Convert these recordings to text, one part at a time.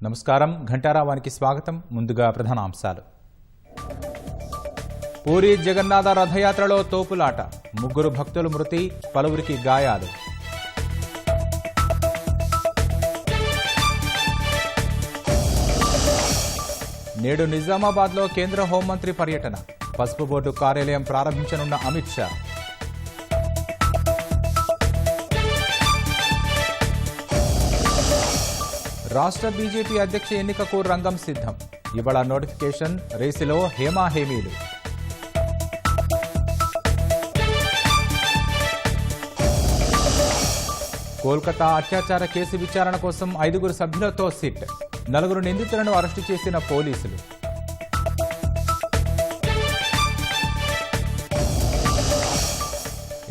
నమస్కారం, ఘంటారావానికి స్వాగతం. ముందుగా ప్రధాన అంశాలు. పూరి జగన్నాథ రథయాత్రలో తోపులాట, 3 భక్తులు మృతి, పలువురికి గాయాలు. నేడు నిజామాబాద్లో కేంద్ర హోంమంత్రి పర్యటన, పసుపు బోర్డు కార్యాలయం ప్రారంభించనున్న అమిత్ షా. రాష్ట్ర బీజేపీ అధ్యక్ష ఎన్నికకు రంగం సిద్ధం, ఇవాళ నోటిఫికేషన్, రేసులో హేమాహేమీలు. కోల్కతా అత్యాచార కేసు విచారణ కోసం 5 సభ్యులతో సిట్, 4 నిందితులను అరెస్టు చేసిన పోలీసులు.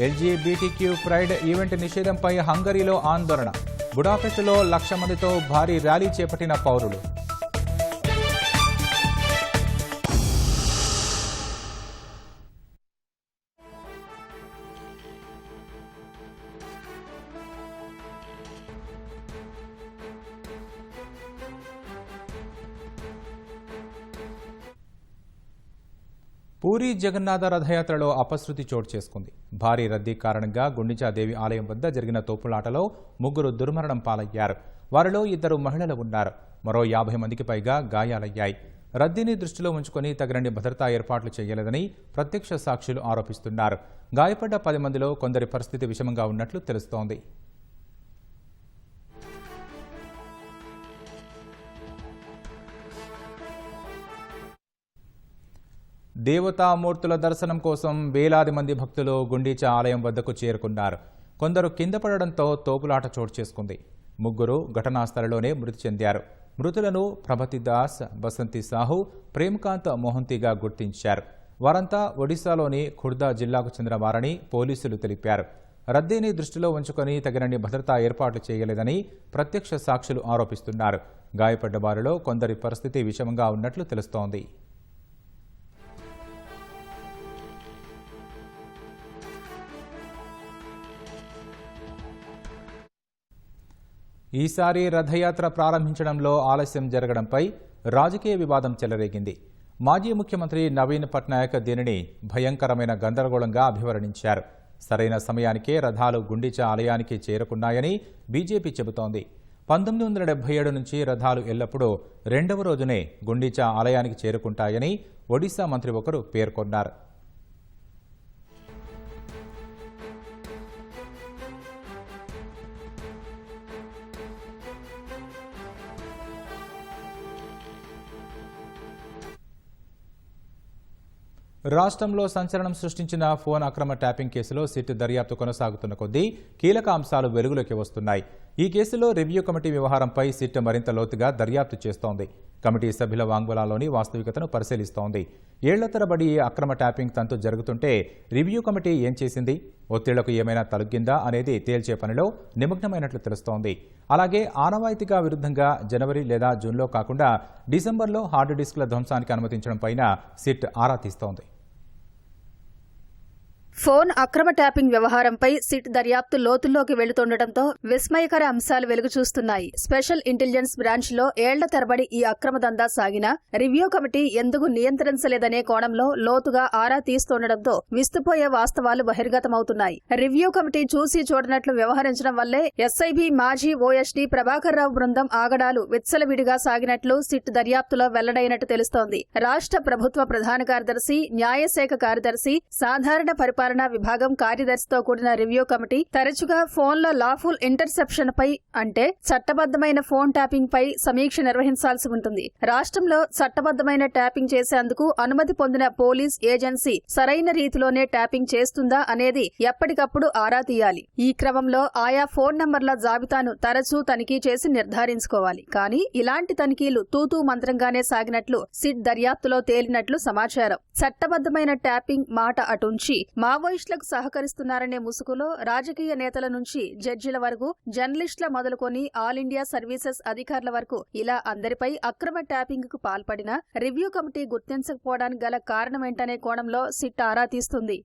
ఎల్జీబీటీక్యూ ప్రైడ్ ఈవెంట్ నిషేధంపై హంగరీలో ఆందోళన, బుడాపెస్టులో 1,00,000 మందితో భారీ ర్యాలీ చేపట్టిన పౌరులు. పూరి జగన్నాథ రథయాత్రలో అపశృతి చోటు చేసుకుంది. భారీ రద్దీ కారణంగా గుండిచాదేవి ఆలయం వద్ద జరిగిన తోపులాటలో 3 దుర్మరణం పాలయ్యారు. వారిలో 2 మహిళలు ఉన్నారు. మరో 50 మందికి పైగా గాయాలయ్యాయి. రద్దీని దృష్టిలో ఉంచుకుని తగినన్ని భద్రతా ఏర్పాట్లు చేయలేదని ప్రత్యక్ష సాక్షులు ఆరోపిస్తున్నారు. గాయపడ్డ 10 మందిలో కొందరి పరిస్థితి విషమంగా ఉన్నట్లు తెలుస్తోంది. దేవతామూర్తుల దర్శనం కోసం వేలాది మంది భక్తులు గుండీచా ఆలయం వద్దకు చేరుకున్నారు. కొందరు కింద పడడంతో తోపులాట చోటు చేసుకుంది. 3 ఘటనా స్థలంలోనే మృతి చెందారు. మృతులను ప్రభతి దాస్, బసంతి సాహు, ప్రేమకాంత్ మోహంతిగా గుర్తించారు. వారంతా ఒడిశాలోని ఖుర్దా జిల్లాకు చెందిన వారని పోలీసులు తెలిపారు. రద్దీని దృష్టిలో ఉంచుకొని తగినన్ని భద్రతా ఏర్పాట్లు చేయలేదని ప్రత్యక్ష సాక్షులు ఆరోపిస్తున్నారు. గాయపడ్డ వారిలో కొందరి పరిస్థితి విషమంగా ఉన్నట్లు తెలుస్తోంది. ఈసారి రథయాత్ర ప్రారంభించడంలో ఆలస్యం జరగడంపై రాజకీయ వివాదం చెలరేగింది. మాజీ ముఖ్యమంత్రి నవీన్ పట్నాయక్ దీనిని భయంకరమైన గందరగోళంగా అభివర్ణించారు. సరైన సమయానికే రథాలు గుండిచా ఆలయానికి చేరుకున్నాయని బీజేపీ చెబుతోంది. 1977 నుంచి రథాలు ఎల్లప్పుడూ 2వ రోజునే గుండిచా ఆలయానికి చేరుకుంటాయని ఒడిశా మంత్రి ఒకరు పేర్కొన్నారు. రాష్ట్రంలో సంచలనం సృష్టించిన ఫోన్ అక్రమ ట్యాపింగ్ కేసులో సిట్ దర్యాప్తు కొనసాగుతున్న కొద్దీ కీలక అంశాలు వెలుగులోకి వస్తున్నాయి. ఈ కేసులో రివ్యూ కమిటీ వ్యవహారంపై సిట్ మరింత లోతుగా దర్యాప్తు చేస్తోంది. కమిటీ సభ్యుల వాంగ్మూలాల్లోని వాస్తవికతను పరిశీలిస్తోంది. ఏళ్ల తరబడి ఈ అక్రమ ట్యాపింగ్ తంతు జరుగుతుంటే రివ్యూ కమిటీ ఏం చేసింది, ఒత్తిళ్లకు ఏమైనా తలగ్గిందా అనేది తేల్చే పనిలో నిమగ్నమైనట్లు తెలుస్తోంది. అలాగే ఆనవాయితీగా విరుద్ధంగా జనవరి లేదా జూన్లో కాకుండా డిసెంబర్లో హార్డ్ డిస్క్ల ధ్వంసానికి అనుమతించడంపై సిట్ ఆరా తీస్తోంది. ఫోన్ అక్రమ ట్యాపింగ్ వ్యవహారంపై సిట్ దర్యాప్తు లోతుల్లోకి వెళుతుండటంతో విస్మయకర అంశాలు వెలుగు చూస్తున్నాయి. స్పెషల్ ఇంటెలిజెన్స్ బ్రాంచ్ లో ఏళ్ల తరబడి ఈ అక్రమ దందా సాగినా రివ్యూ కమిటీ ఎందుకు నియంత్రించలేదనే కోణంలో లోతుగా ఆరా తీస్తుండటంతో విస్తుపోయే వాస్తవాలు బహిర్గతమవుతున్నాయి. రివ్యూ కమిటీ చూసి చూడనట్లు వ్యవహరించడం వల్లే ఎస్ఐబీ మాజీ ఓఎస్డీ ప్రభాకర్ రావు బృందం ఆగడాలు విచ్చలవిడిగా సాగినట్లు సిట్ దర్యాప్తులో వెల్లడైనట్టు తెలుస్తోంది. రాష్ట్ర ప్రభుత్వ ప్రధాన కార్యదర్శి, న్యాయశాఖ కార్యదర్శి, సాధారణ పరిపాలన విభాగం కార్యదర్శితో కూడిన రివ్యూ కమిటీ తరచుగా ఫోన్ల లాఫుల్ ఇంటర్సెప్షన్ పై, అంటే చట్టబద్దమైన ఫోన్ ట్యాపింగ్ పై సమీక్ష నిర్వహించాల్సి ఉంటుంది. రాష్ట్రంలో చట్టబద్దమైన ట్యాపింగ్ చేసేందుకు అనుమతి పొందిన పోలీస్ ఏజెన్సీ సరైన రీతిలోనే ట్యాపింగ్ చేస్తుందా అనేది ఎప్పటికప్పుడు ఆరా తీయాలి. ఈ క్రమంలో ఆయా ఫోన్ నంబర్ల జాబితాను తరచూ తనిఖీ చేసి నిర్ధారించుకోవాలి. కానీ ఇలాంటి తనిఖీలు తూతూ మంత్రంగానే సాగినట్లు సిట్ దర్యాప్తులో తేలినట్లు సమాచారం. చట్టబద్దమైన ట్యాపింగ్ మాట అటుంచి మావోయిస్టులకు సహకరిస్తున్నారనే ముసుగులో రాజకీయ నేతల నుంచి జడ్జిల వరకు జర్నలిస్టుల మొదలుకొని ఆల్ ఇండియా సర్వీసెస్ అధికారుల వరకు ఇలా అందరిపై అక్రమ ట్యాపింగ్ కు పాల్పడిన రివ్యూ కమిటీ గుర్తించకపోవడానికి గల కారణమేంటనే కోణంలో సిట్ ఆరా తీస్తుంది.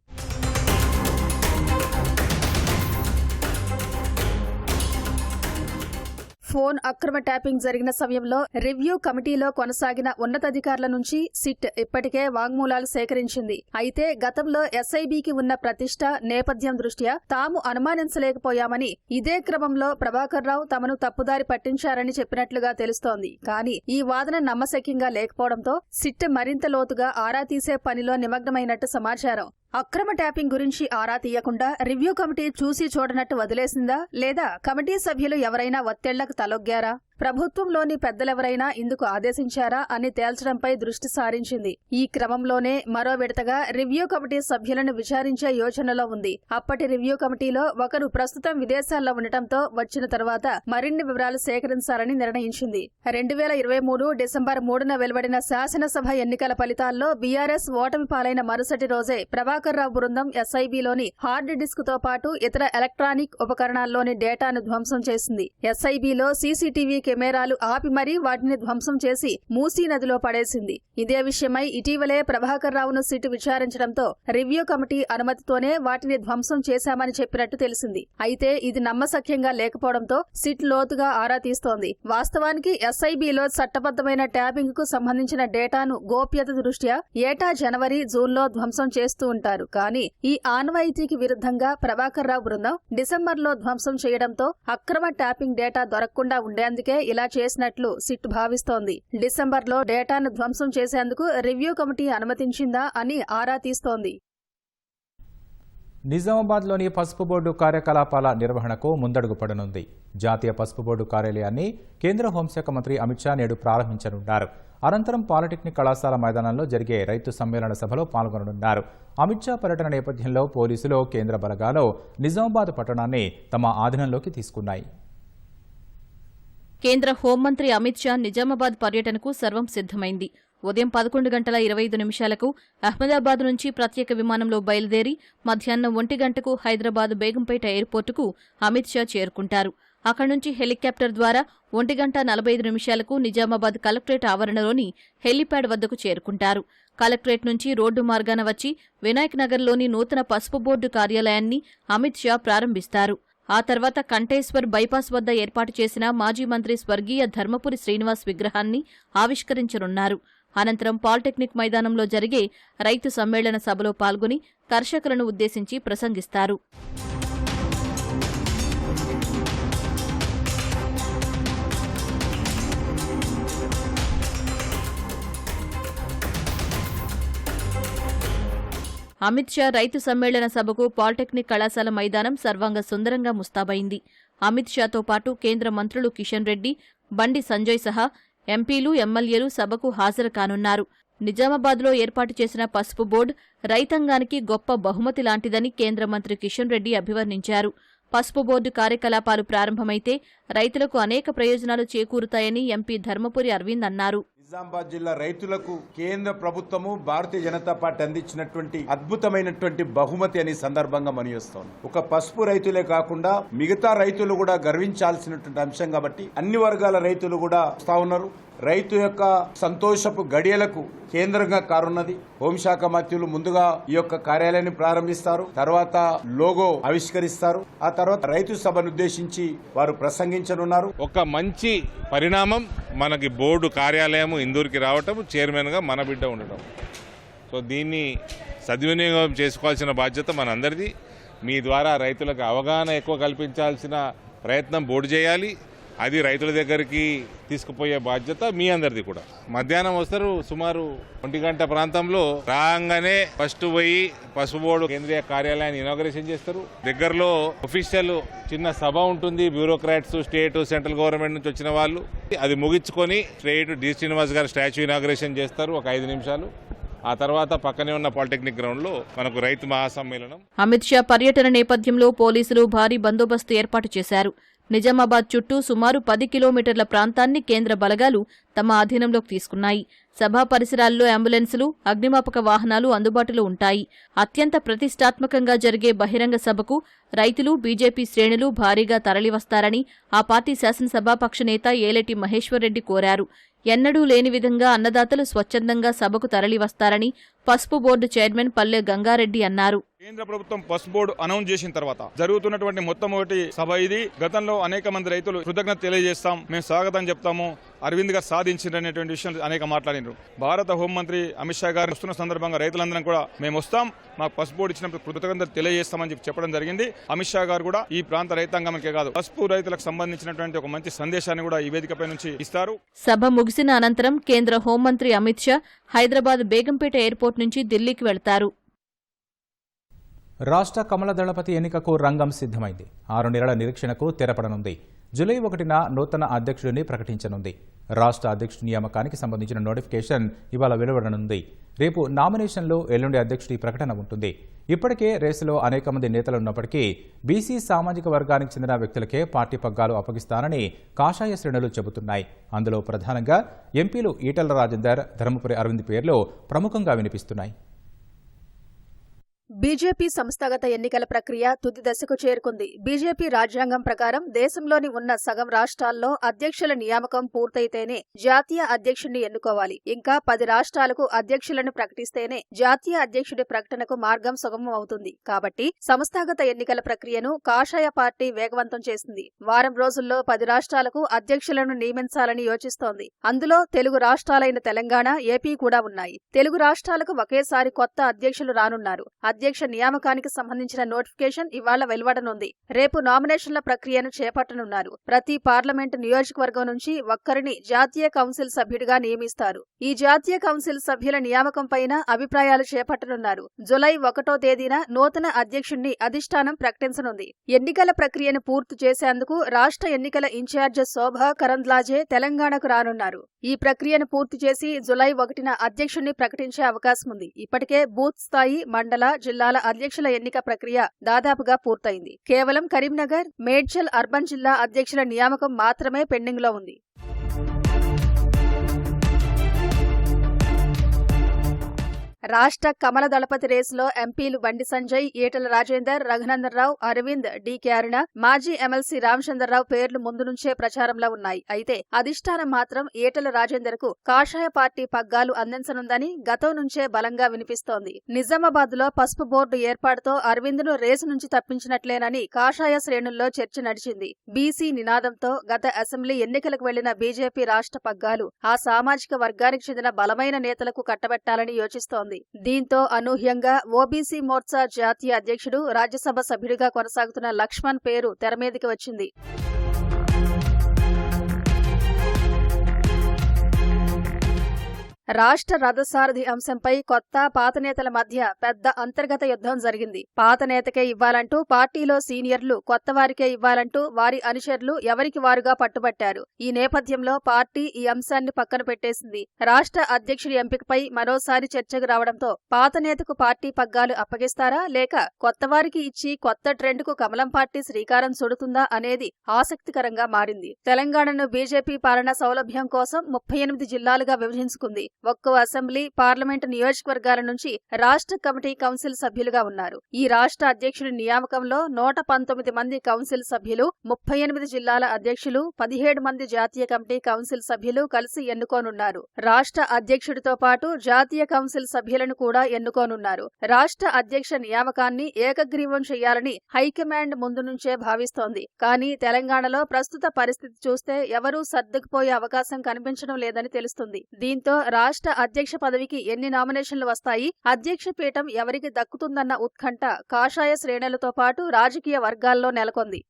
ఫోన్ అక్రమ ట్యాపింగ్ జరిగిన సమయంలో రివ్యూ కమిటీలో కొనసాగిన ఉన్నతాధికారుల నుంచి సిట్ ఇప్పటికే వాంగ్మూలాలు సేకరించింది. అయితే గతంలో ఎస్ఐబికి ఉన్న ప్రతిష్ట నేపథ్యం దృష్ట్యా తాము అనుమానించలేకపోయామని, ఇదే క్రమంలో ప్రభాకర్ రావు తమను తప్పుదారి పట్టించారని చెప్పినట్లుగా తెలుస్తోంది. కానీ ఈ వాదన నమ్మశక్యంగా లేకపోవడంతో సిట్ మరింత లోతుగా ఆరా తీసే పనిలో నిమగ్నమైనట్టు సమాచారం. అక్రమ ట్యాపింగ్ గురించి ఆరా తీయకుండా రివ్యూ కమిటీ చూసి చూడనట్టు వదిలేసిందా, లేదా కమిటీ సభ్యులు ఎవరైనా ఒత్తిళ్లకు తలొగ్గారా, ప్రభుత్వంలోని పెద్దలెవరైనా ఇందుకు ఆదేశించారా అని తేల్చడంపై దృష్టి సారించింది. ఈ క్రమంలోనే మరో విడతగా రివ్యూ కమిటీ సభ్యులను విచారించే యోచనలో ఉంది. అప్పటి రివ్యూ కమిటీలో ఒకరు ప్రస్తుతం విదేశాల్లో ఉండటంతో వచ్చిన తర్వాత మరిన్ని వివరాలు సేకరించాలని నిర్ణయించింది. 2023 డిసెంబర్ 3న వెలువడిన శాసనసభ ఎన్నికల ఫలితాల్లో బీఆర్ఎస్ ఓటమి పాలైన మరుసటి రోజే ప్రభాకర్ రావు బృందం ఎస్ఐబిలోని హార్డ్ డిస్క్ తో పాటు ఇతర ఎలక్ట్రానిక్ ఉపకరణాల్లోని డేటాను ధ్వంసం చేసింది. ఎస్ఐబిలో సీసీటీవీ కెమెరాలు ఆపి మరీ వాటిని ధ్వంసం చేసి మూసీ నదిలో పడేసింది. ఇదే విషయమై ఇటీవలే ప్రభాకర్ రావును సిట్ విచారించడంతో రివ్యూ కమిటీ అనుమతితోనే వాటిని ధ్వంసం చేశామని చెప్పినట్టు తెలిసింది. అయితే ఇది నమ్మశక్యంగా లేకపోవడంతో సిట్ లోతుగా ఆరా తీస్తోంది. వాస్తవానికి ఎస్ఐబిలో చట్టబద్దమైన ట్యాపింగ్ కు సంబంధించిన డేటాను గోప్యత దృష్ట్యా ఏటా జనవరి, జూన్లో ధ్వంసం చేస్తూ ఉంటారు. కానీ ఈ ఆనవాయితీకి విరుద్ధంగా ప్రభాకర్ రావు బృందం డిసెంబర్లో ధ్వంసం చేయడంతో అక్రమ ట్యాపింగ్ డేటా దొరకకుండా ఉండేందుకే ఇలా చేసినట్లు సిట్ భావిస్తోంది. డిసెంబర్లో డేటాను ధ్వంసం చేసేందుకు రివ్యూ కమిటీ అనుమతించిందా అని ఆరా తీస్తోంది. నిజామాబాద్లోని పసుపు బోర్డు కార్యకలాపాల నిర్వహణకు ముందడుగు పడనుంది. జాతీయ పసుపు బోర్డు కార్యాలయాన్ని కేంద్ర హోంశాఖ మంత్రి అమిత్ షా నేడు ప్రారంభించనున్నారు. అనంతరం పాలిటెక్నిక్ కళాశాల మైదానంలో జరిగే రైతు సమ్మేళన సభలో పాల్గొననున్నారు. అమిత్ షా పర్యటన నేపథ్యంలో పోలీసులు, కేంద్ర బలగాలు నిజామాబాద్ పట్టణాన్ని తమ ఆధీనంలోకి తీసుకున్నాయి. కేంద్ర హోంమంత్రి అమిత్ షా నిజామాబాద్ పర్యటనకు సర్వం సిద్ధమైంది. ఉదయం 11:25 అహ్మదాబాద్ నుంచి ప్రత్యేక విమానంలో బయలుదేరి మధ్యాహ్నం 1 గంటకు హైదరాబాద్ బేగంపేట ఎయిర్పోర్టుకు అమిత్ షా చేరుకుంటారు. అక్కడి నుంచి హెలికాప్టర్ ద్వారా 1:45 నిజామాబాద్ కలెక్టరేట్ ఆవరణలోని హెలీప్యాడ్ వద్దకు చేరుకుంటారు. కలెక్టరేట్ నుంచి రోడ్డు మార్గాన వచ్చి వినాయక్ నగర్లోని నూతన పసుపు బోర్డు కార్యాలయాన్ని అమిత్ షా ప్రారంభిస్తారు. ఆ తర్వాత కంటేశ్వర్ బైపాస్ వద్ద ఏర్పాటు చేసిన మాజీ మంత్రి స్వర్గీయ ధర్మపురి శ్రీనివాస్ విగ్రహాన్ని ఆవిష్కరించనున్నారు. అనంతరం పాలిటెక్నిక్ మైదానంలో జరిగే రైతు సమ్మేళన సభలో పాల్గొని కర్షకులను ఉద్దేశించి ప్రసంగిస్తారు. అమిత్ షా రైతు సమ్మేళన సభకు పాలిటెక్నిక్ కళాశాల మైదానం సర్వాంగ సుందరంగా ముస్తాబైంది. అమిత్ షాతో పాటు కేంద్ర మంత్రులు కిషన్ రెడ్డి, బండి సంజయ్ సహా ఎంపీలు, ఎమ్మెల్యేలు సభకు హాజరు కానున్నారు. నిజామాబాద్లో ఏర్పాటు చేసిన పసుపు బోర్డు రైతాంగానికి గొప్ప బహుమతి లాంటిదని కేంద్ర మంత్రి కిషన్ రెడ్డి అభివర్ణించారు. పసుపు బోర్డు కార్యకలాపాలు ప్రారంభమైతే రైతులకు అనేక ప్రయోజనాలు చేకూరుతాయని ఎంపీ ధర్మపురి అరవింద్ అన్నారు. నిజామాబాద్ జిల్లా రైతులకు కేంద్ర ప్రభుత్వము, భారతీయ జనతా పార్టీ అందించినటువంటి అద్భుతమైనటువంటి బహుమతి అని సందర్భంగా మనియోస్తోంది. ఒక పసుపు రైతులే కాకుండా మిగతా రైతులు కూడా గర్వించాల్సినటువంటి అంశం కాబట్టి అన్ని వర్గాల రైతులు కూడా వస్తా ఉన్నారు. రైతు యొక్క సంతోషపు గడియలకు కేంద్రంగా కారున్నది. హోంశాఖ మంత్రులు ముందుగా ఈ యొక్క కార్యాలయాన్ని ప్రారంభిస్తారు, తర్వాత లోగో ఆవిష్కరిస్తారు, ఆ తర్వాత రైతు సభను ఉద్దేశించి వారు ప్రసంగించనున్నారు. ఒక మంచి పరిణామం మనకి బోర్డు కార్యాలయం ఇందూరుకి రావటం, చైర్మన్గా మన బిడ్డ ఉండటం. సో దీన్ని సద్వినియోగం చేసుకోవాల్సిన బాధ్యత మనందరిది. మీ ద్వారా రైతులకు అవగాహన ఎక్కువ కల్పించాల్సిన ప్రయత్నం బోర్డు చేయాలి. అది రైతుల దగ్గరికి తీసుకుపోయే బాధ్యత మీ అందరిది కూడా. మధ్యాహ్నం వస్తారు, సుమారు 1 గంట ప్రాంతంలో రాగానే ఫస్ట్ పోయి పసుపు బోర్డు కేంద్రీయ కార్యాలయాన్ని ఇనాగరేషన్ చేస్తారు. దగ్గరలో అఫీషియల్ చిన్న సభ ఉంటుంది, బ్యూరోక్రాట్స్, స్టేట్, సెంట్రల్ గవర్నమెంట్ నుంచి వచ్చిన వాళ్ళు. అది ముగించుకొని స్ట్రైట్ డి శ్రీనివాస్ గారు స్టాచ్యూ ఇనాగరేషన్ చేస్తారు ఒక 5 నిమిషాలు. ఆ తర్వాత పక్కనే ఉన్న పాలిటెక్నిక్ గ్రౌండ్ లో మనకు రైతు మహాసమ్మేళనం. అమిత్ షా పర్యటన నేపథ్యంలో పోలీసులు భారీ బందోబస్తు ఏర్పాటు చేశారు. నిజామాబాద్ చుట్టూ సుమారు 10 కిలోమీటర్ల ప్రాంతాన్ని కేంద్ర బలగాలు తమ ఆధీనంలోకి తీసుకున్నాయి. సభా పరిసరాల్లో అంబులెన్సులు, అగ్నిమాపక వాహనాలు అందుబాటులో ఉంటాయి. అత్యంత ప్రతిష్టాత్మకంగా జరిగే బహిరంగ సభకు రైతులు, బీజేపీ శ్రేణులు భారీగా తరలివస్తారని ఆ పార్టీ శాసనసభాపక్ష నేత ఏలేటి మహేశ్వర్రెడ్డి కోరారు. ఎన్నడూ లేని విధంగా అన్నదాతలు స్వచ్ఛందంగా సభకు తరలివస్తారని పసుపు బోర్డు చైర్మన్ పల్లె గంగారెడ్డి అన్నారు. కేంద్ర ప్రభుత్వం పసుపు బోర్డు అనౌన్స్ చేసిన తర్వాత జరుగుతున్నటువంటి మొట్టమొదటి సభ ఇది. గతంలో అనేక మంది రైతులు కృతజ్ఞత తెలియజేస్తాం, మేము స్వాగతం చెప్తాము, అరవింద్ గారు సాధించినటువంటి విషయం అనేక మాట్లాడినారు. భారత హోంమంత్రి అమిత్ షా గారు వస్తున్న సందర్భంగా రైతులందరం కూడా మేము వస్తాం, మాకు పసుపు బోర్డు ఇచ్చినప్పుడు కృతజ్ఞత తెలియజేస్తామని చెప్పడం జరిగింది. అమిత్ షా గారు కూడా ఈ ప్రాంత రైతాంగానికే కాదు పసుపు రైతులకు సంబంధించినటువంటి ఒక మంచి సందేశాన్ని కూడా ఈ వేదికపై నుంచి ఇస్తారు. సభ ముగిసిన అనంతరం కేంద్ర హోంమంత్రి అమిత్ షా హైదరాబాద్ బేగంపేట ఎయిర్పోర్ట్ నుంచి ఢిల్లీకి వెళ్తారు. రాష్ట్ర కమల దళపతి ఎన్నికకు రంగం సిద్ధమైంది. 6 నెలల నిరీక్షణకు తెరపడనుంది. జూలై 1న నూతన అధ్యక్షుడిని ప్రకటించనుంది. రాష్ట్ర అధ్యక్షుడి నియామకానికి సంబంధించిన నోటిఫికేషన్ ఇవాళ వెలువడనుంది. రేపు నామినేషన్లు, ఎల్లుండి అధ్యక్షుడి ప్రకటన ఉంటుంది. ఇప్పటికే రేసులో అనేక మంది నేతలున్నప్పటికీ బీసీ సామాజిక వర్గానికి చెందిన వ్యక్తులకే పార్టీ పగ్గాలు అప్పగిస్తానని కాషాయ శ్రేణులు చెబుతున్నాయి. అందులో ప్రధానంగా ఎంపీలు ఈటెల రాజేందర్, ధర్మపురి అరవింద్ పేర్లు ప్రముఖంగా వినిపిస్తున్నాయి. బీజేపీ సంస్థాగత ఎన్నికల ప్రక్రియ తుది దశకు చేరుకుంది. బీజేపీ రాజ్యాంగం ప్రకారం దేశంలోని ఉన్న సగం రాష్ట్రాల్లో అధ్యక్షుల నియామకం పూర్తయితేనే జాతీయ అధ్యక్షుడిని ఎన్నుకోవాలి. ఇంకా 10 రాష్ట్రాలకు అధ్యక్షులను ప్రకటిస్తేనే జాతీయ అధ్యక్షుడి ప్రకటనకు మార్గం సుగమం అవుతుంది. కాబట్టి సంస్థాగత ఎన్నికల ప్రక్రియను కాషాయ పార్టీ వేగవంతం చేసింది. వారం రోజుల్లో 10 రాష్ట్రాలకు అధ్యక్షులను నియమించాలని యోచిస్తోంది. అందులో తెలుగు రాష్ట్రాలైన తెలంగాణ, ఏపీ కూడా ఉన్నాయి. తెలుగు రాష్ట్రాలకు ఒకేసారి కొత్త అధ్యక్షులు రానున్నారు. అధ్యక్ష నియామకానికి సంబంధించిన నోటిఫికేషన్ ఇవాళ వెలువడనుంది. రేపు నామినేషన్ల ప్రక్రియను చేపట్టనున్నారు. ప్రతి పార్లమెంటు నియోజకవర్గం నుంచి ఒక్కరిని జాతీయ కౌన్సిల్ సభ్యుడిగా నియమిస్తారు. ఈ జాతీయ కౌన్సిల్ సభ్యుల నియామకంపైన అభిప్రాయాలు చేపట్టనున్నారు. జులై 1వ తేదీన నూతన అధ్యక్షుడిని అధిష్టానం ప్రకటించనుంది. ఎన్నికల ప్రక్రియను పూర్తి చేసేందుకు రాష్ట్ర ఎన్నికల ఇన్ఛార్జ్ శోభా కరంద్లాజే తెలంగాణకు రానున్నారు. ఈ ప్రక్రియను పూర్తి చేసి జులై 1న అధ్యక్షుడిని ప్రకటించే అవకాశం ఉంది. ఇప్పటికే బూత్ స్థాయి, మండల, జిల్లాల అధ్యక్షుల ఎన్నిక ప్రక్రియ దాదాపుగా పూర్తయింది. కేవలం కరీంనగర్, మేడ్చల్ అర్బన్ జిల్లా అధ్యక్షుల నియామకం మాత్రమే పెండింగ్లో ఉంది. రాష్ట్ర కమల దళపతి రేసులో ఎంపీలు బండి సంజయ్, ఈటెల రాజేందర్, రఘునందనరావు, అరవింద్, డి అరుణ, మాజీ ఎమ్మెల్సీ రామచంద్రరావు పేర్లు ముందు నుంచే ప్రచారంలో ఉన్నాయి. అయితే అధిష్టానం మాత్రం ఈటెల రాజేందర్ కు కాషాయ పార్టీ పగ్గాలు అందించనుందని గతం నుంచే బలంగా వినిపిస్తోంది. నిజామాబాద్ లో పసుపు బోర్డు ఏర్పాటుతో అరవింద్ను రేసు నుంచి తప్పించినట్లేనని కాషాయ శ్రేణుల్లో చర్చ నడిచింది. బీసీ నినాదంతో గత అసెంబ్లీ ఎన్నికలకు వెళ్లిన బీజేపీ రాష్ట్ర పగ్గాలు ఆ సామాజిక వర్గానికి చెందిన బలమైన నేతలకు కట్టబెట్టాలని యోచిస్తోంది. దీంతో అనూహ్యంగా ఓబీసీ మోర్చా జాతీయ అధ్యక్షుడు, రాజ్యసభ సభ్యుడిగా కొనసాగుతున్న లక్ష్మణ్ పేరు తెరమీదికి వచ్చింది. రాష్ట్ర రథసారథి అంశంపై కొత్త, పాత నేతల మధ్య పెద్ద అంతర్గత యుద్ధం జరిగింది. పాత నేతకే ఇవ్వాలంటూ పార్టీలో సీనియర్లు, కొత్త వారికే ఇవ్వాలంటూ వారి అనుచరులు ఎవరికి వారుగా పట్టుబట్టారు. ఈ నేపథ్యంలో పార్టీ ఈ అంశాన్ని పక్కన పెట్టేసింది. రాష్ట్ర అధ్యక్షుడి ఎంపికపై మరోసారి చర్చకు రావడంతో పాత నేతకు పార్టీ పగ్గాలు అప్పగిస్తారా, లేక కొత్త వారికి ఇచ్చి కొత్త ట్రెండ్కు కమలం పార్టీ శ్రీకారం చుడుతుందా అనేది ఆసక్తికరంగా మారింది. తెలంగాణను బీజేపీ పాలనా సౌలభ్యం కోసం 38 జిల్లాలుగా విభజించుకుంది. ఒక్కో అసెంబ్లీ, పార్లమెంటు నియోజకవర్గాల నుంచి రాష్ట్ర కమిటీ కౌన్సిల్ సభ్యులుగా ఉన్నారు. ఈ రాష్ట్ర అధ్యక్షుడి నియామకంలో 119 మంది కౌన్సిల్ సభ్యులు, 38 జిల్లాల అధ్యక్షులు, 17 మంది జాతీయ కమిటీ కౌన్సిల్ సభ్యులు కలిసి ఎన్నుకోనున్నారు. రాష్ట్ర అధ్యక్షుడితో పాటు జాతీయ కౌన్సిల్ సభ్యులను కూడా ఎన్నుకోనున్నారు. రాష్ట్ర అధ్యక్ష నియామకాన్ని ఏకగ్రీవం చేయాలని హైకమాండ్ ముందు నుంచే భావిస్తోంది. కానీ తెలంగాణలో ప్రస్తుత పరిస్థితి చూస్తే ఎవరూ సర్దుకుపోయే అవకాశం కనిపించడం లేదని తెలుస్తుంది. దీంతో రాష్ట్ర అధ్యక్ష పదవికి ఎన్ని నామినేషన్లు వస్తాయి, అధ్యక్ష పీఠం ఎవరికి దక్కుతుందన్న ఉత్కంఠ కాషాయ శ్రేణులతో పాటు రాజకీయ వర్గాల్లో నెలకొంది.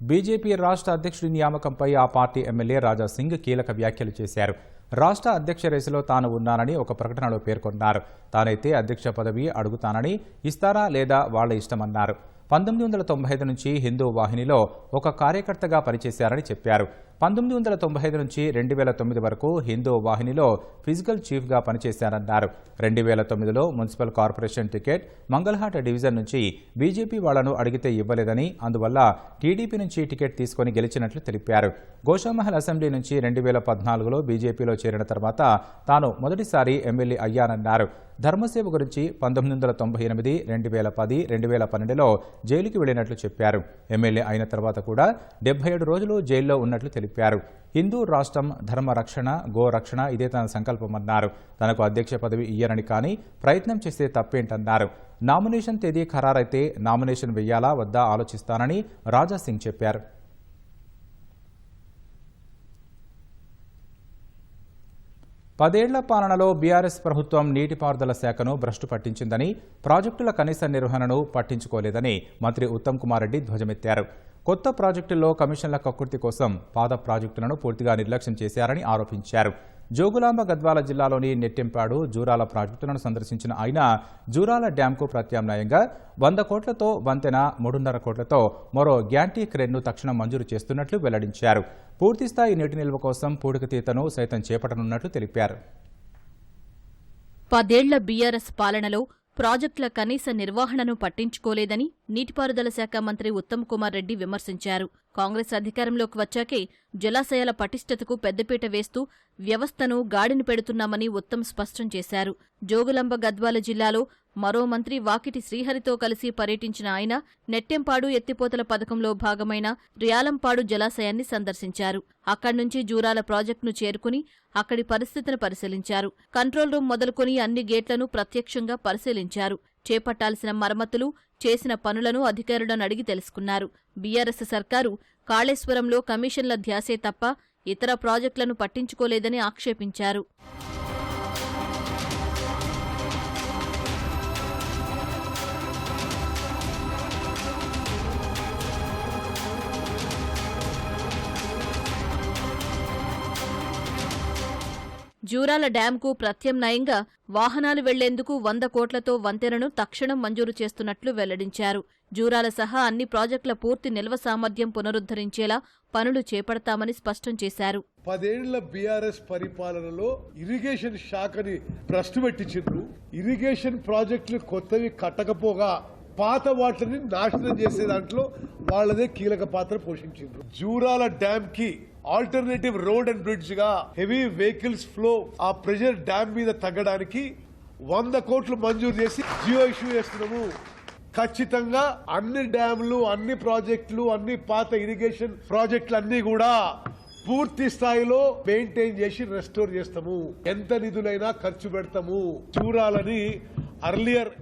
బీజేపీ రాష్ట్ర అధ్యక్షుడి నియామకంపై ఆ పార్టీ ఎమ్మెల్యే రాజాసింగ్ కీలక వ్యాఖ్యలు చేశారు. రాష్ట్ర అధ్యక్ష రేసులో తాను ఉన్నానని ఒక ప్రకటనలో పేర్కొన్నారు. తానైతే అధ్యక్ష పదవి అడుగుతానని, ఇస్తారా లేదా వాళ్ల ఇష్టమన్నారు. 1995 నుంచి హిందూ వాహినిలో ఒక కార్యకర్తగా పనిచేశారని చెప్పారు. 1995 నుంచి 2009 వరకు హిందూ వాహినిలో ఫిజికల్ చీఫ్గా పనిచేశారన్నారు. 2009లో municipal corporation ticket Mangalhat division నుంచి బీజేపీ వాళ్లను అడిగితే ఇవ్వలేదని, అందువల్ల టీడీపీ నుంచి టికెట్ తీసుకుని గెలిచినట్లు తెలిపారు. గోషామహల్ అసెంబ్లీ నుంచి 2014లో బీజేపీలో చేరిన తర్వాత తాను మొదటిసారి ఎమ్మెల్యే అయ్యానన్నారు. ధర్మసేవ గురించి 1998, 2010, 2012లో జైలుకి వెళ్లినట్లు చెప్పారు. ఎమ్మెల్యే అయిన తర్వాత కూడా 77 రోజులు జైల్లో ఉన్నట్లు తెలిపారు. హిందూ రాష్ట్రం, ధర్మ రక్షణ, గో రక్షణ ఇదే తన సంకల్పమన్నారు. తనకు అధ్యక్ష పదవి ఇయ్యరని కానీ ప్రయత్నం చేస్తే తప్పేంటన్నారు. నామినేషన్ తేదీ ఖరారైతే నామినేషన్ వెయ్యాలా వద్దా ఆలోచిస్తానని రాజాసింగ్ చెప్పారు. పదేళ్ల పాలనలో బీఆర్ఎస్ ప్రభుత్వం నీటిపారుదల శాఖను భ్రష్టు పట్టించిందని, ప్రాజెక్టుల కనీస నిర్వహణను పట్టించుకోలేదని మంత్రి ఉత్తమ్ కుమార్ రెడ్డి ధ్వజమెత్తారు. కొత్త ప్రాజెక్టుల్లో కమిషన్ల కక్కుర్తి కోసం పాత ప్రాజెక్టులను పూర్తిగా నిర్లక్ష్యం చేశారని ఆరోపించారు. జోగులాంబ గద్వాల జిల్లాలోని నెట్టెంపాడు, జూరాల ప్రాజెక్టులను సందర్శించిన ఆయన జూరాల డ్యాంకు ప్రత్యామ్నాయంగా 100 కోట్లతో వంతెన, 3.5 కోట్లతో మరో గ్యాంటీ క్రేన్ను తక్షణం మంజూరు చేస్తున్నట్లు వెల్లడించారు. పూర్తిస్థాయి నీటి నిల్వ కోసం పూడికతీతను సైతం చేపట్టనున్నట్లు తెలిపారు. 10 ఏళ్ల బీఆర్ఎస్ పాలనలో ప్రాజెక్టుల కనీస నిర్వహణను పట్టించుకోలేదని నీటిపారుదల శాఖ మంత్రి ఉత్తమ్ కుమార్ రెడ్డి విమర్శించారు. కాంగ్రెస్ అధికారంలోకి వచ్చాకే జలాశయాల పటిష్టతకు పెద్దపీట వేస్తూ వ్యవస్థను గాడిని పెడుతున్నామని ఉత్తమ్ స్పష్టం చేశారు. జోగులాంబ గద్వాల జిల్లాలో మరో మంత్రి వాకిటి శ్రీహరితో కలిసి పర్యటించిన ఆయన నెట్టెంపాడు ఎత్తిపోతల పథకంలో భాగమైన రియాలంపాడు జలాశయాన్ని సందర్శించారు. అక్కడి నుంచి జూరాల ప్రాజెక్టును చేరుకుని అక్కడి పరిస్థితిని పరిశీలించారు. కంట్రోల్ రూమ్ మొదలుకొని అన్ని గేట్లను ప్రత్యక్షంగా పరిశీలించారు. చేపట్టాల్సిన మరమ్మతులు, చేసిన పనులను అధికారులను అడిగి తెలుసుకున్నారు. బీఆర్ఎస్ సర్కారు కాళేశ్వరంలో కమిషన్ల ధ్యాసే తప్ప ఇతర ప్రాజెక్టులను పట్టించుకోలేదని ఆక్షేపించారు. జూరాల డ్యాంకు ప్రత్యామ్నాయంగా వాహనాలు వెళ్లేందుకు 100 కోట్లతో వంతెనను తక్షణం మంజూరు చేస్తున్నట్లు వెల్లడించారు. జూరాల సహా అన్ని ప్రాజెక్టుల పూర్తి నిల్వ సామర్థ్యం పునరుద్ధరించేలా పనులు చేపడతామని స్పష్టం చేశారు. 10 ఏళ్ల బీఆర్ఎస్ పరిపాలనలో ఇరిగేషన్ శాఖని భ్రష్టు పెట్టించిండ్రు. ఇరిగేషన్ ప్రాజెక్టులు కొత్తవి కట్టకపోగా పాత వాటిని నాశనం చేసే దాంట్లో వాళ్ళదే కీలక పాత్ర పోషించిండ్రు. జూరాల డ్యామ్ కి ఆల్టర్నేటివ్ రోడ్ అండ్ బ్రిడ్జ్ గా హెవీ వెహికల్స్ ఫ్లో ఆ ప్రెషర్ డ్యామ్ మీద తగ్గడానికి 100 కోట్లు మంజూరు చేసి జియో ఇష్యూ చేస్తున్నాము. ఖచ్చితంగా అన్ని డ్యామ్లు, అన్ని ప్రాజెక్టులు, అన్ని పాత ఇరిగేషన్ ప్రాజెక్టులు అన్ని కూడా పూర్తి స్థాయిలో మెయింటైన్ చేసి రెస్టోర్ చేస్తాము. ఎంత నిధులైనా ఖర్చు పెడతాము. జూరాలని అర్లియర్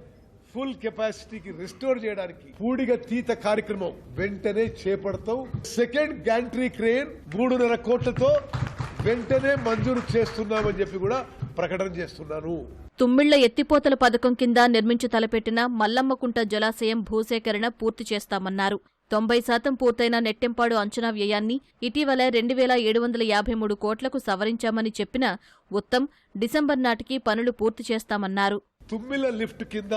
ఫుల్ కెపాసిటీకి రిస్టోర్ చేయడానికి పూడిగ తీత కార్యక్రమం వెంటనే చేపడతాం. సెకండ్ గ్యాంట్రీ క్రేన్ 3.5 కోట్లతో వెంటనే మంజూరు చేస్తున్నామని చెప్పి కూడా ప్రకటన చేస్తున్నాను. తుమ్మిళ్ల ఎత్తిపోతల పథకం కింద నిర్మించి తలపెట్టిన మల్లమ్మకుంట జలాశయం భూసేకరణ పూర్తి చేస్తామన్నారు. 90% పూర్తయిన నెట్టెంపాడు అంచనా వ్యయాన్ని ఇటీవల 2,753 కోట్లకు సవరించామని చెప్పిన ఉత్తమ్ డిసెంబర్ నాటికి పనులు పూర్తి చేస్తామన్నారు. తుమ్మిళ్ల లిఫ్ట్ కింద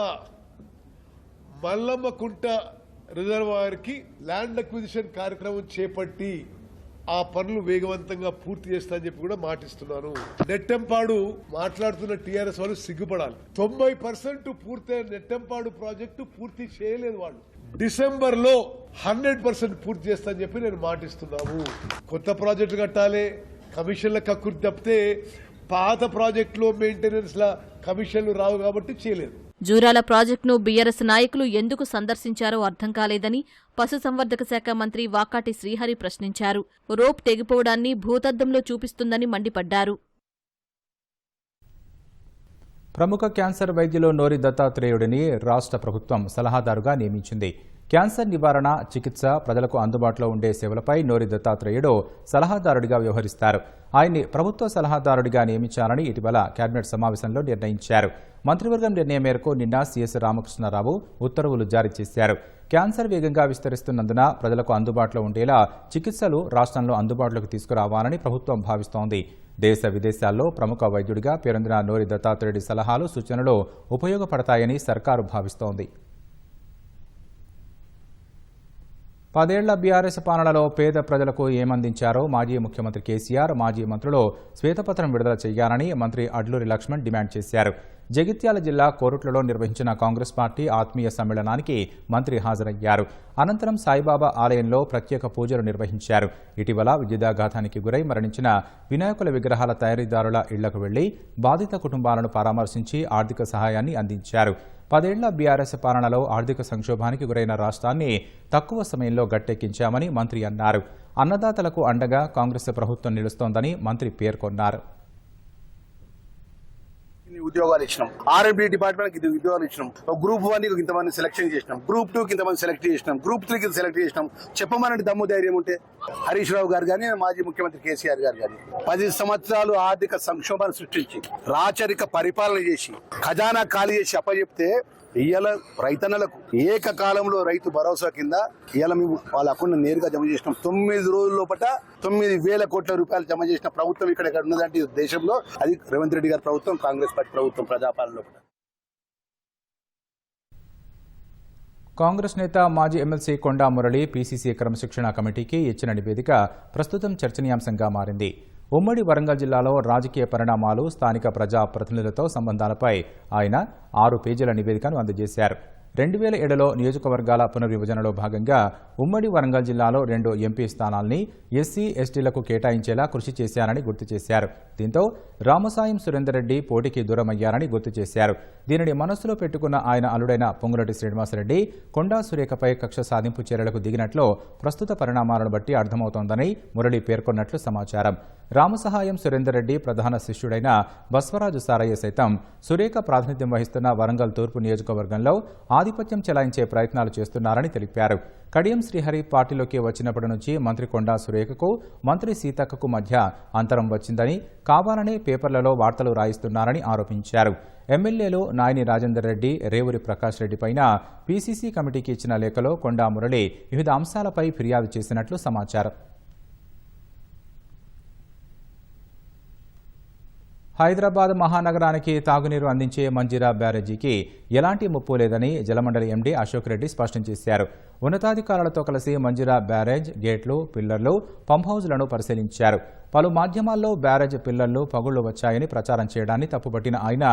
మల్లమ్మకుంట రిజర్వాయర్ కి ల్యాండ్ అక్విజిషన్ కార్యక్రమం చేపట్టి ఆ పనులు వేగవంతంగా పూర్తి చేస్తానని చెప్పి కూడా మాటిస్తున్నాను. నెట్టెంపాడు మాట్లాడుతున్న టీఆర్ఎస్ వాళ్ళు సిగ్గుపడాలి. 90% పూర్తయిన నెట్టెంపాడు ప్రాజెక్టు పూర్తి చేయలేదు. వాళ్ళు డిసెంబర్ లో 100% పూర్తి చేస్తానని చెప్పి నేను మాటిస్తున్నాము. కొత్త ప్రాజెక్టులు కట్టాలి, కమిషన్ల కక్కుర్తి తప్పితే పాత ప్రాజెక్టులో మెయింటెనెన్స్ ల కమిషన్లు రావు కాబట్టి చేయలేదు. జూరాల ప్రాజెక్టును బీఆర్ఎస్ నాయకులు ఎందుకు సందర్శించారో అర్థం కాలేదని పశుసంవర్ధక శాఖ మంత్రి వాకాటి శ్రీహరి ప్రశ్నించారు. రోప్ తెగిపోవడాన్ని భూతద్దంలో చూపిస్తుందని మండిపడ్డారు. ప్రముఖ క్యాన్సర్ వైద్యులు నోరి దత్తాత్రేయుడిని రాష్ట్ర ప్రభుత్వం సలహాదారుగా నియమించింది. క్యాన్సర్ నివారణ, చికిత్స, ప్రజలకు అందుబాటులో ఉండే సేవలపై నోరి దత్తాత్రేయుడు సలహాదారుడిగా వ్యవహరిస్తారు. ఆయన్ని ప్రభుత్వ సలహాదారుడిగా నియమించాలని ఇటీవల కేబినెట్ సమావేశంలో నిర్ణయించారు. మంత్రివర్గం నిర్ణయం మేరకు నిన్న సీఎస్ రామకృష్ణారావు ఉత్తర్వులు జారీ చేశారు. క్యాన్సర్ వేగంగా విస్తరిస్తున్నందున ప్రజలకు అందుబాటులో ఉండేలా చికిత్సలు రాష్ట్రంలో అందుబాటులోకి తీసుకురావాలని ప్రభుత్వం భావిస్తోంది. దేశ విదేశాల్లో ప్రముఖ వైద్యుడిగా పేరొందిన నోరి దత్తాత్రేయుడి సలహాలు, సూచనలు ఉపయోగపడతాయని సర్కారు భావిస్తోంది. 10 ఏళ్ల బీఆర్ఎస్ పాలనలో పేద ప్రజలకు ఏమందించారో మాజీ ముఖ్యమంత్రి కేసీఆర్, మాజీ మంత్రులు శ్వేతపత్రం విడుదల చేయాలని మంత్రి అడ్లూరి లక్ష్మణ్ డిమాండ్ చేశారు. జగిత్యాల జిల్లా కోరుట్లలో నిర్వహించిన కాంగ్రెస్ పార్టీ ఆత్మీయ సమ్మేళనానికి మంత్రి హాజరయ్యారు. అనంతరం సాయిబాబా ఆలయంలో ప్రత్యేక పూజలు నిర్వహించారు. ఇటీవల విద్యుదాఘాతానికి గురై మరణించిన వినాయకుల విగ్రహాల తయారీదారుల ఇళ్లకు వెళ్లి బాధిత కుటుంబాలను పరామర్శించి ఆర్థిక సహాయాన్ని అందించారు. 10 ఏళ్ల బీఆర్ఎస్ పాలనలో ఆర్థిక సంక్షోభానికి గురైన రాష్ట్రాన్ని తక్కువ సమయంలో గట్టెక్కించామని మంత్రి అన్నారు. అన్నదాతలకు అండగా కాంగ్రెస్ ప్రభుత్వం నిలుస్తోందని మంత్రి పేర్కొన్నారు. ఉద్యోగాలు ఇచ్చినాం, R&D డిపార్ట్మెంట్ కి ఉద్యోగాలు ఇచ్చినాం, గ్రూప్ 1 కి ఇంతమంది సెలెక్షన్ చేసినాం, గ్రూప్ 2 కి ఇంతమంది సెలెక్ట్ చేసినాం, గ్రూప్ 3 కి సెలెక్ట్ చేసినాం. చెప్పమనండి దమ్ము ధైర్యం ఉంటే. హరీష్ రావు గారు కానీ మాజీ ముఖ్యమంత్రి కేసీఆర్ గారు కానీ 10 సంవత్సరాలు ఆర్థిక సంక్షోభాన్ని సృష్టించి రాచరిక పరిపాలన చేసి ఖజానా ఖాళీ చేసి అప్పచెప్తే ఇవాళ రైతన్నలకు ఏకకాలంలో రైతు భరోసా కింద ఇవాళ మేము వాళ్ళ అకౌంట్ నేరుగా జమ చేసినాం. 9 రోజుల లోపల 9,000 కోట్ల రూపాయలు జమ చేసిన ప్రభుత్వం ఇక్కడ ఉన్నదంటే దేశంలో అది రేవంత్ రెడ్డి గారి ప్రభుత్వం, కాంగ్రెస్ పార్టీ ప్రభుత్వం ప్రజాపాలనలో. కాంగ్రెస్ నేత మాజీ ఎమ్మెల్సీ కొండా మురళి పీసీసీ క్రమశిక్షణ కమిటీకి ఇచ్చిన నివేదిక ప్రస్తుతం చర్చనీయాంశంగా మారింది. ఉమ్మడి వరంగల్ జిల్లాలో రాజకీయ పరిణామాలు, స్థానిక ప్రజా ప్రతినిధులతో సంబంధాలపై ఆయన 6 పేజీల నివేదికను అందజేశారు. 2007లో నియోజకవర్గాల పునర్విభజనలో భాగంగా ఉమ్మడి వరంగల్ జిల్లాలో 2 ఎంపీ స్థానాల్ని ఎస్సీ, ఎస్టీలకు కేటాయించేలా కృషి చేశారని గుర్తు చేశారు. దీంతో రామసాయం సురేందర్ రెడ్డి పోటీకి దూరమయ్యారని గుర్తు చేశారు. దీనిని మనస్సులో పెట్టుకున్న ఆయన అల్లుడైన పొంగులటి శ్రీనివాసరెడ్డి కొండా సురేఖపై కక్ష సాధింపు చర్యలకు దిగినట్లు ప్రస్తుత పరిణామాలను బట్టి అర్థమవుతోందని మురళి పేర్కొన్నట్లు సమాచారం. రామసహాయం సురేందర్ రెడ్డి ప్రధాన శిష్యుడైన బస్వరాజు సారయ్య సైతం సురేఖ ప్రాతినిధ్యం వహిస్తున్న వరంగల్ తూర్పు నియోజకవర్గంలో ఆధిపత్యం చెలాయించే ప్రయత్నాలు చేస్తున్నారని తెలిపారు. కడియం శ్రీహరి పార్టీలోకి వచ్చినప్పటి నుంచి మంత్రి కొండా సురేఖకు, మంత్రి సీతక్కకు మధ్య అంతరం వచ్చిందని, కావాలనే పేపర్లలో వార్తలు రాయిస్తున్నారని ఆరోపించారు. ఎమ్మెల్యేలు నాయని రాజేందర్ రెడ్డి, రేవూరి ప్రకాష్ రెడ్డిపైన పీసీసీ కమిటీకి ఇచ్చిన లేఖలో కొండా మురళి వివిధ అంశాలపై ఫిర్యాదు చేసినట్లు సమాచారం. హైదరాబాద్ మహానగరానికి తాగునీరు అందించే మంజీరా బ్యారేజీకి ఎలాంటి ముప్పు లేదని జలమండలి ఎండీ అశోక్ రెడ్డి స్పష్టం చేశారు. ఉన్నతాధికారులతో కలిసి మంజీరా బ్యారేజ్ గేట్లు, పిల్లర్లు, పంప్ హౌజ్లను పరిశీలించారు. పలు మాధ్యమాల్లో బ్యారేజ్ పిల్లర్లు పగుళ్లు వచ్చాయని ప్రచారం చేయడాన్ని తప్పుపట్టిన ఆయన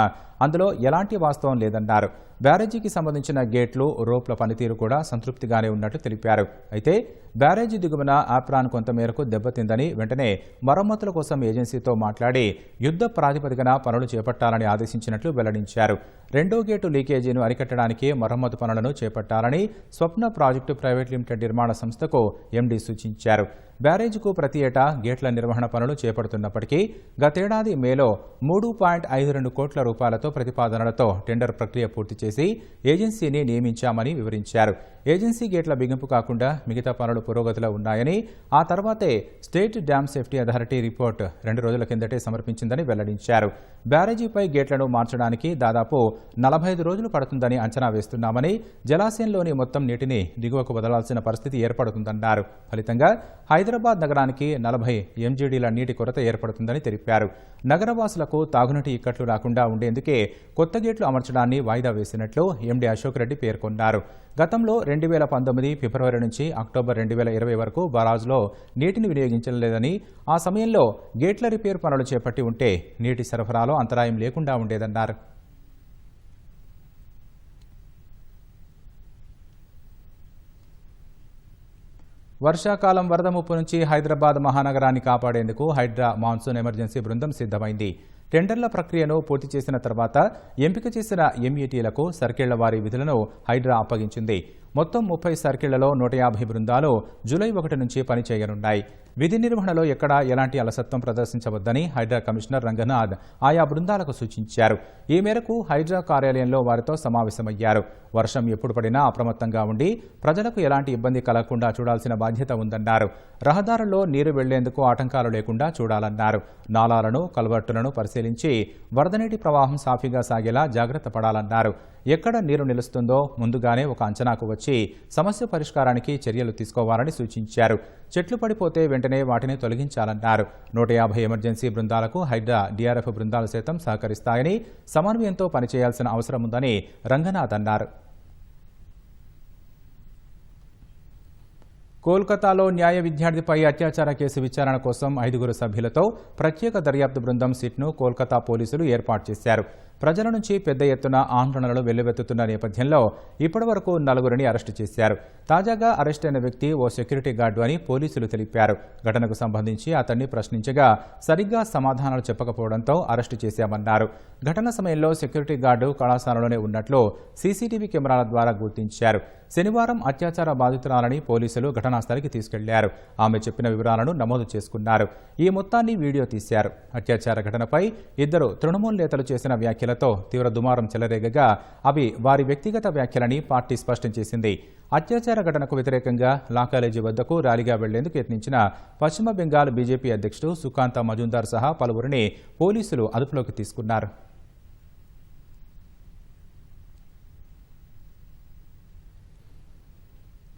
అందులో ఎలాంటి వాస్తవం లేదన్నారు. బ్యారేజీకి సంబంధించిన గేట్లు, రోప్ల పనితీరు కూడా సంతృప్తిగానే ఉన్నట్లు తెలిపారు. అయితే బ్యారేజీ దిగువన ఆప్రాన్ కొంతమేరకు దెబ్బతిందని వెంటనే మరమ్మతుల కోసం ఏజెన్సీతో మాట్లాడి యుద్ధ ప్రాతిపదికన పనులు చేపట్టాలని ఆదేశించినట్లు వెల్లడించారు. 2వ గేటు లీకేజీను అరికట్టడానికి మరమ్మతు పనులను చేపట్టాలని స్వప్న ప్రాజెక్టు ప్రైవేట్ లిమిటెడ్ నిర్మాణ సంస్థకు ఎండీ సూచించారు. బ్యారేజీకు ప్రతి ఏటా గేట్ల నిర్వహణ పనులు చేపడుతున్నప్పటికీ గతేడాది మేలో 3.52 కోట్ల రూపాయలతో ప్రతిపాదనలతో టెండర్ ప్రక్రియ పూర్తి చేసి ఏజెన్సీని నియమించామని వివరించారు. ఏజెన్సీ గేట్ల బిగింపు కాకుండా మిగతా పనులు పురోగతిలో ఉన్నాయని, ఆ తర్వాతే state dam safety authority report 2 రోజుల కిందటే సమర్పించిందని వెల్లడించారు. బ్యారేజీపై గేట్లను మార్చడానికి దాదాపు 45 రోజులు పడుతుందని అంచనా వేస్తున్నామని, జలాశయంలోని మొత్తం నీటిని దిగువకు వదలాల్సిన పరిస్థితి ఏర్పడుతుందన్నారు. ఫలితంగా హైదరాబాద్ నగరానికి 40 ఎంజీడీల నీటి కొరత ఏర్పడుతుందని తెలిపారు. నగరవాసులకు తాగునీటి ఇక్కట్లు రాకుండా ఉండేందుకే కొత్త గేట్లు అమర్చడాన్ని వాయిదా వేసినట్లు ఎండీ అశోక్ రెడ్డి పేర్కొన్నారు. గతంలో 2019 ఫిబ్రవరి నుంచి అక్టోబర్ 2020 వరకు బరాజ్లో నీటిని వినియోగించలేదని, ఆ సమయంలో గేట్ల రిపేర్ పనులు చేపట్టి ఉంటే నీటి సరఫరాలో అంతరాయం లేకుండా ఉండేదన్నారు. వర్షాకాలం వరద ముప్పు నుంచి హైదరాబాద్ మహానగరాన్ని కాపాడేందుకు హైడ్రా మాన్సూన్ ఎమర్జెన్సీ బృందం సిద్ధమైంది. టెండర్ల ప్రక్రియను పూర్తి చేసిన తర్వాత ఎంపిక చేసిన ఎంఈటీలకు సర్కిళ్ల వారీ విధులను హైడ్రా అప్పగించింది. మొత్తం 30 సర్కిళ్లలో 150 బృందాలు జూలై 1 నుంచి పనిచేయనున్నాయి. విధి నిర్వహణలో ఎక్కడా ఎలాంటి అలసత్వం ప్రదర్శించవద్దని హైడ్రా కమిషనర్ రంగనాథ్ ఆయా బృందాలకు సూచించారు. ఈ మేరకు హైడ్రా కార్యాలయంలో వారితో సమావేశమయ్యారు. వర్షం ఎప్పుడు పడినా అప్రమత్తంగా ఉండి ప్రజలకు ఎలాంటి ఇబ్బంది కలగకుండా చూడాల్సిన బాధ్యత ఉందన్నారు. రహదారుల్లో నీరు వెళ్లేందుకు ఆటంకాలు లేకుండా చూడాలన్నారు. నాలాలను, కల్వర్టులను పరిశీలించి వరద నీటి ప్రవాహం సాఫీగా సాగేలా జాగ్రత్త పడాలన్నారు. ఎక్కడ నీరు నిలుస్తుందో ముందుగానే ఒక అంచనాకు వచ్చి సమస్య పరిష్కారానికి చర్యలు తీసుకోవాలని సూచించారు. చెట్లు పడిపోతే వెంటనే వాటిని తొలగించాలన్నారు. 150 ఎమర్జెన్సీ బృందాలకు హైడ్రా, డీఆర్ఎఫ్ బృందాలు సైతం సహకరిస్తాయని, సమన్వయంతో పనిచేయాల్సిన అవసరం ఉందని రంగనాథ్ అన్నారు. కోల్కతాలో న్యాయ విద్యార్థిపై అత్యాచార కేసు విచారణ కోసం 5 సభ్యులతో ప్రత్యేక దర్యాప్తు బృందం సిట్ను కోల్కతా పోలీసులు ఏర్పాటు చేశారు. ప్రజల నుంచి పెద్ద ఎత్తున ఆందోళనలు వెల్లువెత్తుతున్న నేపథ్యంలో ఇప్పటివరకు 4 అరెస్టు చేశారు. తాజాగా అరెస్టైన వ్యక్తి ఓ సెక్యూరిటీ గార్డు అని పోలీసులు తెలిపారు. ఘటనకు సంబంధించి అతన్ని ప్రశ్నించగా సరిగ్గా సమాధానాలు చెప్పకపోవడంతో అరెస్టు చేశామన్నారు. ఘటన సమయంలో సెక్యూరిటీ గార్డు కళాశాలలోనే ఉన్నట్లు సీసీటీవీ కెమెరాల ద్వారా గుర్తించారు. శనివారం అత్యాచార బాధితురాలని పోలీసులు ఘటనాస్థలికి తీసుకెళ్లారు. ఆమె చెప్పిన వివరాలను నమోదు చేసుకున్నారు. ఈ మొత్తాన్ని వీడియో తీశారు. అత్యాచార ఘటనపై 2 తృణమూల్ నేతలు చేసిన వ్యాఖ్యలతో తీవ్ర దుమారం చెలరేగగా అవి వారి వ్యక్తిగత వ్యాఖ్యలని పార్టీ స్పష్టం చేసింది. అత్యాచార ఘటనకు వ్యతిరేకంగా లా కాలేజీ వద్దకు ర్యాలీగా వెళ్లేందుకు యత్నించిన పశ్చిమ బెంగాల్ బీజేపీ అధ్యక్షుడు సుకాంత మజుందార్ సహా పలువురిని పోలీసులు అదుపులోకి తీసుకున్నారు.